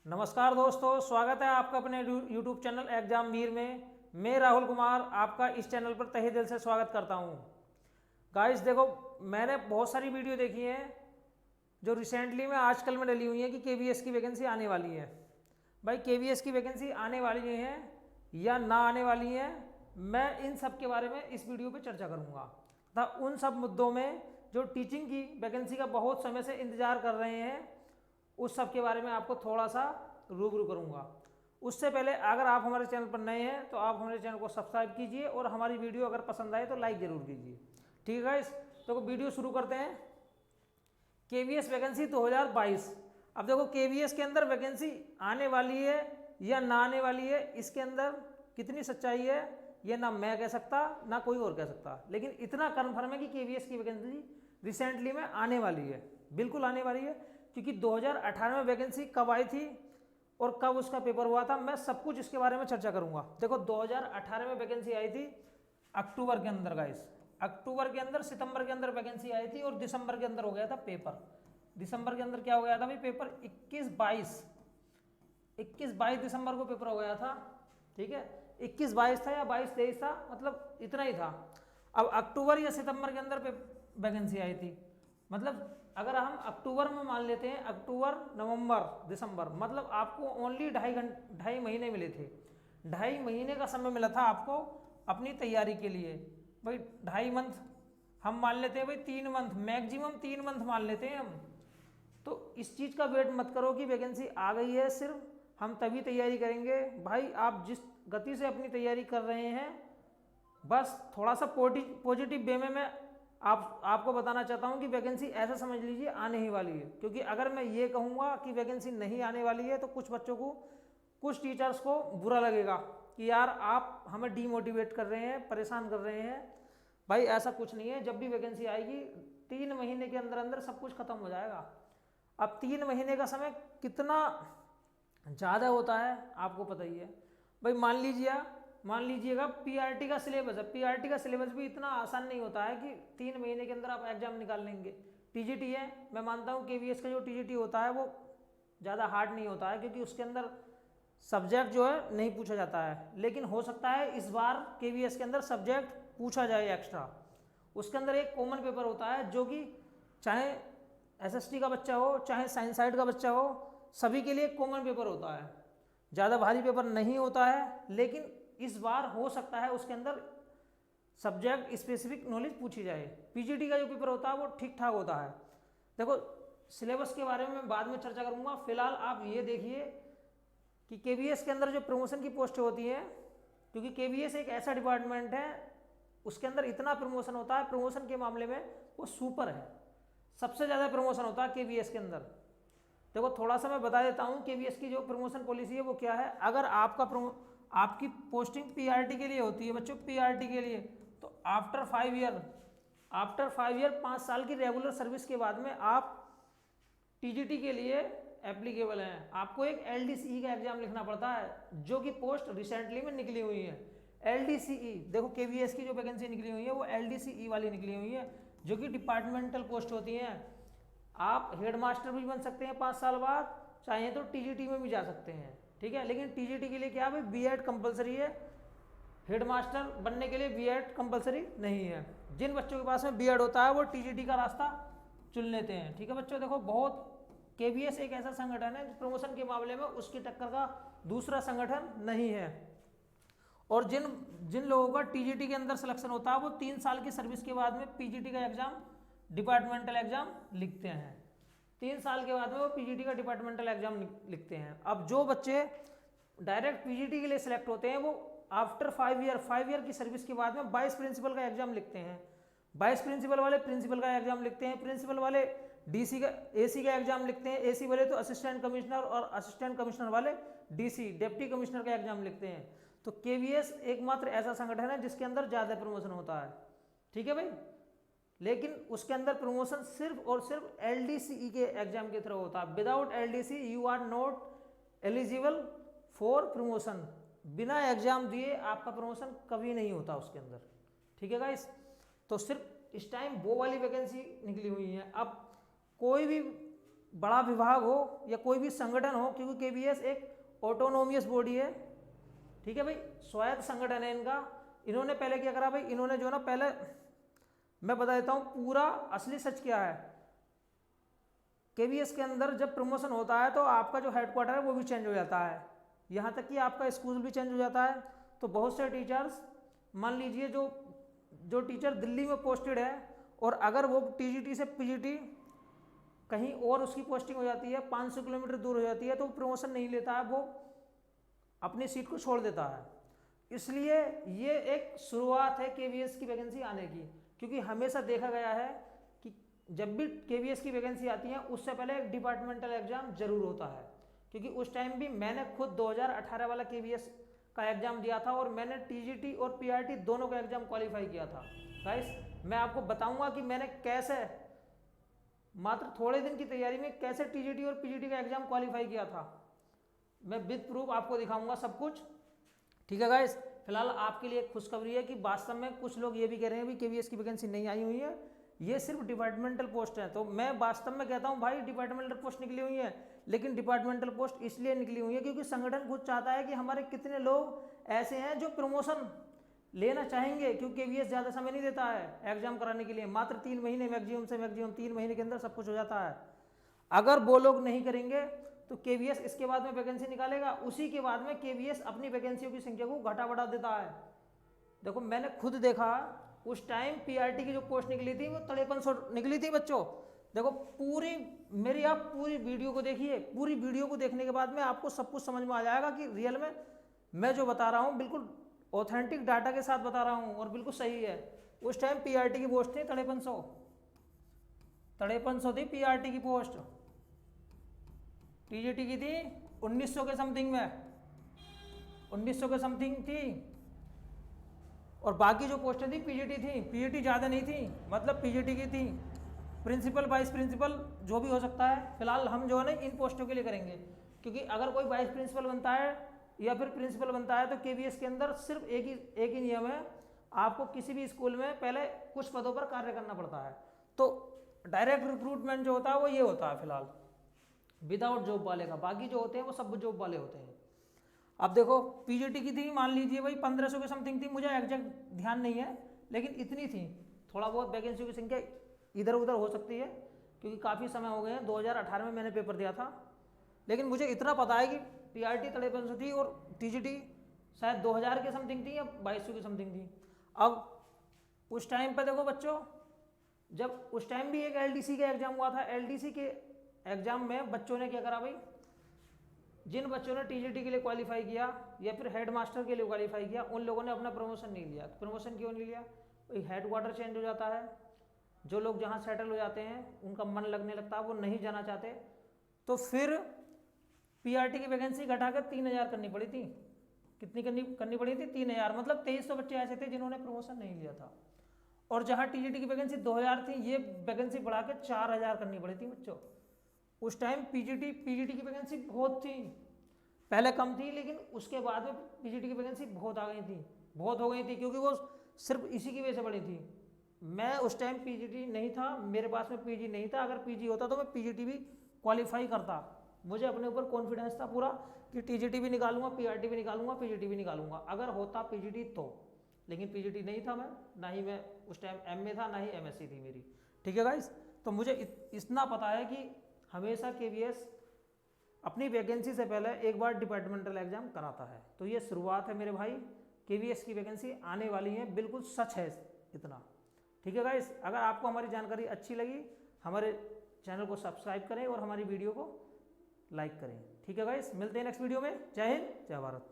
नमस्कार दोस्तों, स्वागत है आपका अपने यूट्यूब चैनल एग्जाम वीर में। मैं राहुल कुमार आपका इस चैनल पर तहे दिल से स्वागत करता हूं। गाइस देखो, मैंने बहुत सारी वीडियो देखी हैं जो रिसेंटली में आजकल में डली हुई है कि केवीएस की वैकेंसी आने वाली है। भाई केवीएस की वैकेंसी आने वाली है या ना आने वाली है, मैं इन सब के बारे में इस वीडियो पे चर्चा करूंगा तथा उन सब मुद्दों में जो टीचिंग की वैकेंसी का बहुत समय से इंतजार कर रहे हैं उस सब के बारे में आपको थोड़ा सा रूबरू करूंगा। उससे पहले अगर आप हमारे चैनल पर नए हैं तो आप हमारे चैनल को सब्सक्राइब कीजिए और हमारी वीडियो अगर पसंद आए तो लाइक जरूर कीजिए। ठीक है गाइस, तो वीडियो शुरू करते हैं। KVS vacancy 2022। अब देखो केवीएस के अंदर वैकेंसी आने वाली है या ना आने वाली है, इसके अंदर कितनी सच्चाई है ये ना मैं कह सकता ना कोई और कह सकता, लेकिन इतना कन्फर्म है कि केवीएस की वैकेंसी रिसेंटली में आने वाली है, बिल्कुल आने वाली है। क्योंकि 2018 में वैकेंसी कब आई थी और कब उसका पेपर हुआ था, मैं सब कुछ इसके बारे में चर्चा करूंगा। देखो 2018 में वैकेंसी आई थी अक्टूबर के अंदर गाइस, अक्टूबर के अंदर, सितंबर के अंदर वैकेंसी आई थी और दिसंबर के अंदर हो गया था पेपर। दिसंबर के अंदर क्या हो गया था भाई, पेपर 21-22 दिसंबर को पेपर हो गया था। ठीक है, 21-22 था या 22-23 था, मतलब इतना ही था। अब अक्टूबर या सितंबर के अंदर वैकेंसी आई थी, मतलब अगर हम अक्टूबर में मान लेते हैं, अक्टूबर नवंबर दिसंबर, मतलब आपको ओनली 2.5 महीने मिले थे। 2.5 महीने का समय मिला था आपको अपनी तैयारी के लिए। भाई 2.5 मंथ हम मान लेते हैं, भाई 3 मंथ, मैक्सिमम 3 मंथ मान लेते हैं हम। तो इस चीज़ का वेट मत करो कि वैकेंसी आ गई है सिर्फ हम तभी तैयारी करेंगे। भाई आप जिस गति से अपनी तैयारी कर रहे हैं, बस थोड़ा सा पॉजिटिव वे में मैं आपको बताना चाहता हूं कि वैकेंसी ऐसा समझ लीजिए आने ही वाली है। क्योंकि अगर मैं ये कहूँगा कि वैकेंसी नहीं आने वाली है तो कुछ बच्चों को, कुछ टीचर्स को बुरा लगेगा कि यार आप हमें डीमोटिवेट कर रहे हैं, परेशान कर रहे हैं। भाई ऐसा कुछ नहीं है, जब भी वैकेंसी आएगी 3 महीने के अंदर अंदर सब कुछ खत्म हो जाएगा। अब 3 महीने का समय कितना ज़्यादा होता है आपको पता ही है। भाई मान लीजिएगा पीआरटी का सिलेबस है, पीआरटी का सिलेबस भी इतना आसान नहीं होता है कि 3 महीने के अंदर आप एग्जाम निकाल लेंगे। टीजीटी है, मैं मानता हूँ केवीएस का जो टीजीटी होता है वो ज़्यादा हार्ड नहीं होता है, क्योंकि उसके अंदर सब्जेक्ट जो है नहीं पूछा जाता है। लेकिन हो सकता है इस बार केवीएस के अंदर सब्जेक्ट पूछा जाए एक्स्ट्रा। उसके अंदर एक कॉमन पेपर होता है जो कि चाहे एसएसटी का बच्चा हो चाहे साइंस साइड का बच्चा हो, सभी के लिए कॉमन पेपर होता है। ज़्यादा भारी पेपर नहीं होता है, लेकिन इस बार हो सकता है उसके अंदर सब्जेक्ट स्पेसिफिक नॉलेज पूछी जाए। पीजीटी का जो पेपर होता है वो ठीक ठाक होता है। देखो सिलेबस के बारे में मैं बाद में चर्चा करूंगा, फिलहाल आप ये देखिए कि केवीएस के अंदर जो प्रमोशन की पोस्ट होती हैं, क्योंकि केवीएस एक ऐसा डिपार्टमेंट है उसके अंदर इतना प्रमोशन होता है, प्रमोशन के मामले में वो सुपर है, सबसे ज़्यादा प्रमोशन होता है केवीएस के अंदर। देखो थोड़ा सा मैं बता देता हूँ केवीएस की जो प्रमोशन पॉलिसी है वो क्या है। अगर आपकी पोस्टिंग पीआरटी के लिए होती है बच्चों, पीआरटी के लिए, तो आफ्टर 5 ईयर 5 साल की रेगुलर सर्विस के बाद में आप टीजीटी के लिए एप्लीकेबल हैं। आपको एक एलडीसीई का एग्जाम लिखना पड़ता है, जो कि पोस्ट रिसेंटली में निकली हुई है। एलडीसीई, देखो केवीएस की जो वैकेंसी निकली हुई है वो एलडीसीई वाली निकली हुई है, जो कि डिपार्टमेंटल पोस्ट होती हैं। आप हेडमास्टर भी बन सकते हैं 5 साल बाद, चाहे तो टीजीटी में भी जा सकते हैं। ठीक है, लेकिन टीजीटी के लिए क्या है, बीएड कंपलसरी है, हेडमास्टर बनने के लिए बीएड कंपलसरी नहीं है। जिन बच्चों के पास में बीएड होता है वो टीजीटी का रास्ता चुन लेते हैं। ठीक है बच्चों, देखो बहुत केवीएस एक ऐसा संगठन है प्रमोशन के मामले में उसकी टक्कर का दूसरा संगठन नहीं है। और जिन जिन लोगों का टीजीटी के अंदर सिलेक्शन होता है वो 3 साल की सर्विस के बाद में पीजीटी का एग्जाम, डिपार्टमेंटल एग्जाम लिखते हैं। 3 साल के बाद में वो पीजीटी का डिपार्टमेंटल एग्जाम लिखते हैं। अब जो बच्चे डायरेक्ट पीजीटी के लिए सिलेक्ट होते हैं वो आफ्टर 5 ईयर की सर्विस के बाद में वाइस प्रिंसिपल का एग्जाम लिखते हैं। वाइस प्रिंसिपल वाले प्रिंसिपल का एग्जाम लिखते हैं, प्रिंसिपल वाले डीसी का, एसी का एग्जाम लिखते हैं, एसी वाले तो असिस्टेंट कमिश्नर, और असिस्टेंट कमिश्नर वाले डीसी, डिप्टी कमिश्नर का एग्जाम लिखते हैं। तो केवीएस एकमात्र ऐसा संगठन है जिसके अंदर ज्यादा प्रमोशन होता है। ठीक है भाई, लेकिन उसके अंदर प्रमोशन सिर्फ और सिर्फ एलडीसीई के एग्जाम के थ्रू होता है। Without LDC you are not eligible for promotion. बिना एग्जाम दिए आपका प्रमोशन कभी नहीं होता उसके अंदर। ठीक है गाइस, तो सिर्फ इस टाइम वो वाली वैकेंसी निकली हुई है। अब कोई भी बड़ा विभाग हो या कोई भी संगठन हो, क्योंकि केवीएस एक ऑटोनोमियस बॉडी है, ठीक है भाई, स्वायत्त संगठन है इनका। इन्होंने पहले क्या करा भाई, इन्होंने जो ना, पहले मैं बता देता हूँ पूरा असली सच क्या है। केवीएस के अंदर जब प्रमोशन होता है तो आपका जो हेडक्वार्टर है वो भी चेंज हो जाता है, यहाँ तक कि आपका स्कूल भी चेंज हो जाता है। तो बहुत से टीचर्स, मान लीजिए जो टीचर दिल्ली में पोस्टेड है और अगर वो टीजीटी से पीजीटी कहीं और उसकी पोस्टिंग हो जाती है, 500 किलोमीटर दूर हो जाती है, तो प्रमोशन नहीं लेता है, वो अपनी सीट को छोड़ देता है। इसलिए ये एक शुरुआत है केवीएस की वैकेंसी आने की, क्योंकि हमेशा देखा गया है कि जब भी केवीएस की वैकेंसी आती है उससे पहले एक डिपार्टमेंटल एग्जाम जरूर होता है, क्योंकि उस टाइम भी मैंने खुद 2018 वाला केवीएस का एग्जाम दिया था और मैंने टीजीटी और पीआरटी दोनों का एग्जाम क्वालिफाई किया था। गाइस मैं आपको बताऊंगा कि मैंने कैसे मात्र थोड़े दिन की तैयारी में कैसे टीजीटी और पीजीटी का एग्जाम क्वालिफाई किया था, मैं विद प्रूफ आपको दिखाऊंगा सब कुछ, ठीक है गाइस। फिलहाल आपके लिए एक खुशखबरी है कि वास्तव में कुछ लोग ये भी कह रहे हैं भी केवीएस की वैकेंसी नहीं आई हुई है, ये सिर्फ डिपार्टमेंटल पोस्ट है। तो मैं वास्तव में कहता हूँ भाई डिपार्टमेंटल पोस्ट निकली हुई है, लेकिन डिपार्टमेंटल पोस्ट इसलिए निकली हुई है क्योंकि संगठन खुद चाहता है कि हमारे कितने लोग ऐसे हैं जो प्रमोशन लेना चाहेंगे, क्योंकि केवीएस ज़्यादा समय नहीं देता है एग्जाम कराने के लिए, मात्र 3 महीने मैक्सिमम से मैक्सिमम 3 महीने के अंदर सब कुछ हो जाता है। अगर वो लोग नहीं करेंगे तो केवीएस इसके बाद में वैकेंसी निकालेगा, उसी के बाद में केवीएस अपनी वैकेंसियों की संख्या को घटा बढ़ा देता है। देखो मैंने खुद देखा उस टाइम पीआरटी की जो पोस्ट निकली थी वो 5300 निकली थी बच्चों। देखो पूरी मेरी आप पूरी वीडियो को देखिए, पूरी वीडियो को देखने के बाद में आपको सब कुछ समझ में आ जाएगा कि रियल में मैं जो बता रहा हूँ बिल्कुल ऑथेंटिक डाटा के साथ बता रहा हूँ और बिल्कुल सही है। उस टाइम पीआरटी की पोस्ट थी 5300 थी पीआरटी की पोस्ट, टीजीटी की थी 1900 के समथिंग में, 1900 के समथिंग थी, और बाकी जो पोस्टें थी पीजीटी थी, पीजीटी ज़्यादा नहीं थी, मतलब पीजीटी की थी प्रिंसिपल वाइस प्रिंसिपल जो भी हो सकता है। फिलहाल हम जो है ना इन पोस्टों के लिए करेंगे, क्योंकि अगर कोई वाइस प्रिंसिपल बनता है या फिर प्रिंसिपल बनता है तो केवीएस के अंदर सिर्फ एक ही नियम है, आपको किसी भी स्कूल में पहले कुछ पदों पर कार्य करना पड़ता है। तो डायरेक्ट रिक्रूटमेंट जो होता है वो ये होता है फिलहाल विदाउट जॉब वाले का, बाकी जो होते हैं वो सब जॉब वाले होते हैं। अब देखो पीजीटी की थी मान लीजिए भाई 1500 के समथिंग थी, मुझे एग्जैक्ट ध्यान नहीं है लेकिन इतनी थी, थोड़ा बहुत वैकेंसी की संख्या इधर उधर हो सकती है क्योंकि काफ़ी समय हो गए हैं, 2018 में मैंने पेपर दिया था, लेकिन मुझे इतना पता है कि पीआरटी 5300 थी और टीजीटी शायद 2000 के समथिंग थी या 2200 की समथिंग थी। अब उस टाइम पर देखो बच्चों, जब उस टाइम भी एक एलडीसी का एग्जाम हुआ था, एलडीसी के एग्जाम में बच्चों ने क्या करा भाई, जिन बच्चों ने टीजीटी के लिए क्वालिफाई किया या फिर हेडमास्टर के लिए क्वालिफाई किया उन लोगों ने अपना प्रमोशन नहीं लिया। प्रमोशन क्यों नहीं लिया भाई, हेडक्वार्टर चेंज हो जाता है, जो लोग जहाँ सेटल हो जाते हैं उनका मन लगने लगता है, वो नहीं जाना चाहते, तो फिर पीआरटी की वैकेंसी घटाकर 3000 करनी पड़ी थी। कितनी करनी पड़ी थी 3000, मतलब 2300 बच्चे ऐसे थे जिन्होंने प्रमोशन नहीं लिया था। और जहाँ टीजीटी की वैकेंसी 2000 थी, ये वैकेंसी बढ़ा के 4000 करनी पड़ी थी बच्चों। उस टाइम पीजीटी की वैकेंसी बहुत थी, पहले कम थी लेकिन उसके बाद में पीजीटी की वैकेंसी बहुत आ गई थी, बहुत हो गई थी, क्योंकि वो सिर्फ इसी की वजह से बढ़ी थी। मैं उस टाइम पीजीटी नहीं था, मेरे पास में पीजी नहीं था, अगर पीजी होता तो मैं पीजीटी भी क्वालिफाई करता, मुझे अपने ऊपर कॉन्फिडेंस था पूरा कि टीजीटी भी निकालूंगा, पीआरटी भी निकालूंगा, पीजीटी भी निकालूंगा अगर होता पीजीटी तो, लेकिन पीजीटी नहीं था मैं, ना ही मैं उस टाइम एमए था, ना ही एमएससी थी मेरी, ठीक है गाइस। तो मुझे इतना पता है कि हमेशा केवीएस अपनी वैकेंसी से पहले एक बार डिपार्टमेंटल एग्जाम कराता है। तो ये शुरुआत है मेरे भाई, केवीएस की वैकेंसी आने वाली है, बिल्कुल सच है इतना, ठीक है गाइस। अगर आपको हमारी जानकारी अच्छी लगी, हमारे चैनल को सब्सक्राइब करें और हमारी वीडियो को लाइक करें, ठीक है गाइस। मिलते हैं नेक्स्ट वीडियो में। जय हिंद, जय भारत।